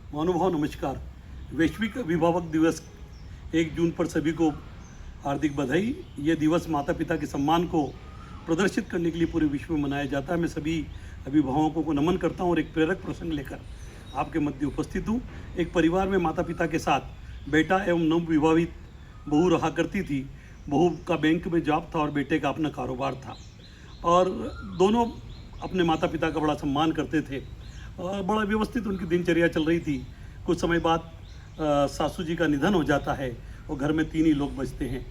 महानुभाव नमस्कार। वैश्विक अभिभावक दिवस 1 जून पर सभी को हार्दिक बधाई। ये दिवस माता पिता के सम्मान को प्रदर्शित करने के लिए पूरे विश्व में मनाया जाता है। मैं सभी अभिभावकों को नमन करता हूँ और एक प्रेरक प्रसंग लेकर आपके मध्य उपस्थित हूँ। एक परिवार में माता पिता के साथ बेटा एवं नवविवाहित बहू रहा करती थी। बहू का बैंक में जॉब था और बेटे का अपना कारोबार था और दोनों अपने माता पिता का बड़ा सम्मान करते थे और बड़ा व्यवस्थित उनकी दिनचर्या चल रही थी। कुछ समय बाद सासू जी का निधन हो जाता है और घर में 3 ही लोग बचते हैं।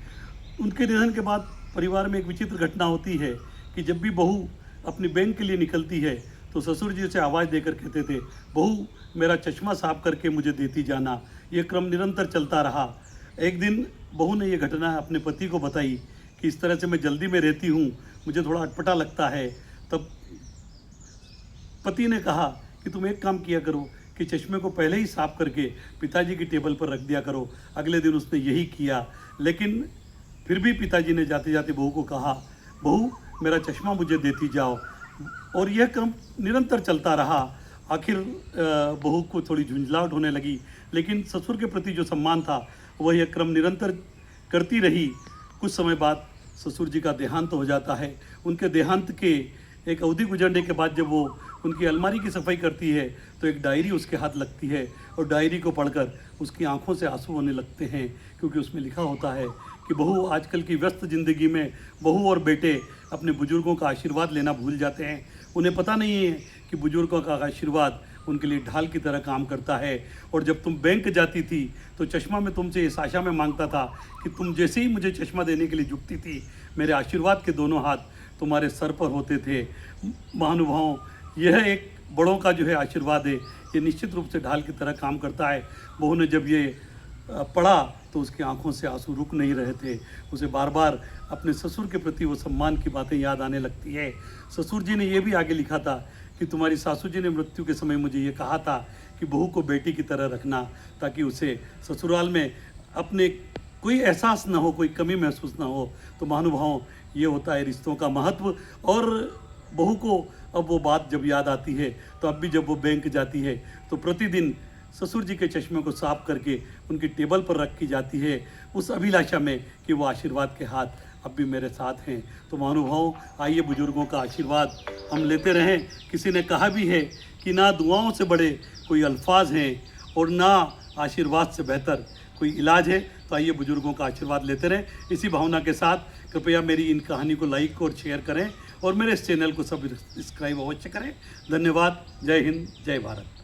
उनके निधन के बाद परिवार में एक विचित्र घटना होती है कि जब भी बहू अपनी बैंक के लिए निकलती है तो ससुर जी उसे आवाज़ देकर कहते थे, बहू मेरा चश्मा साफ करके मुझे देती जाना। ये क्रम निरंतर चलता रहा। एक दिन बहू ने ये घटना अपने पति को बताई कि इस तरह से मैं जल्दी में रहती हूँ, मुझे थोड़ा अटपटा लगता है। तब पति ने कहा कि तुम एक काम किया करो कि चश्मे को पहले ही साफ करके पिताजी की टेबल पर रख दिया करो। अगले दिन उसने यही किया, लेकिन फिर भी पिताजी ने जाते जाते बहू को कहा, बहू मेरा चश्मा मुझे देती जाओ। और यह क्रम निरंतर चलता रहा। आखिर बहू को थोड़ी झुंझलाहट होने लगी, लेकिन ससुर के प्रति जो सम्मान था वह यह क्रम निरंतर करती रही। कुछ समय बाद ससुर जी का देहांत हो जाता है। उनके देहांत के एक अवधि गुजरने के बाद जब वो उनकी अलमारी की सफाई करती है तो एक डायरी उसके हाथ लगती है और डायरी को पढ़कर उसकी आंखों से आंसू होने लगते हैं, क्योंकि उसमें लिखा होता है कि बहू आजकल की व्यस्त ज़िंदगी में बहू और बेटे अपने बुजुर्गों का आशीर्वाद लेना भूल जाते हैं। उन्हें पता नहीं है कि बुजुर्गों का आशीर्वाद उनके लिए ढाल की तरह काम करता है। और जब तुम बैंक जाती थी तो चश्मा मैं तुमसे इस आशा में मांगता था कि तुम जैसे ही मुझे चश्मा देने के लिए झुकती थी, मेरे आशीर्वाद के दोनों हाथ तुम्हारे सर पर होते थे। महानुभाव, यह एक बड़ों का जो है आशीर्वाद है, ये निश्चित रूप से ढाल की तरह काम करता है। बहू ने जब ये पढ़ा तो उसकी आंखों से आंसू रुक नहीं रहे थे। उसे बार बार अपने ससुर के प्रति वो सम्मान की बातें याद आने लगती है। ससुर जी ने ये भी आगे लिखा था कि तुम्हारी सासू जी ने मृत्यु के समय मुझे ये कहा था कि बहू को बेटी की तरह रखना, ताकि उसे ससुराल में अपने कोई एहसास ना हो, कोई कमी महसूस ना हो। तो महानुभाव, ये होता है रिश्तों का महत्व। और बहू को अब वो बात जब याद आती है तो अब भी जब वो बैंक जाती है तो प्रतिदिन ससुर जी के चश्मे को साफ करके उनकी टेबल पर रखी जाती है, उस अभिलाषा में कि वो आशीर्वाद के हाथ अब भी मेरे साथ हैं। तो महानुभाव, आइए बुजुर्गों का आशीर्वाद हम लेते रहें। किसी ने कहा भी है कि ना दुआओं से बड़े कोई अल्फाज हैं और ना आशीर्वाद से बेहतर कोई इलाज है। तो आइए बुजुर्गों का आशीर्वाद लेते रहें। इसी भावना के साथ कृपया मेरी इन कहानी को लाइक और शेयर करें और मेरे इस चैनल को सब्सक्राइब अवश्य करें। धन्यवाद। जय हिंद, जय भारत।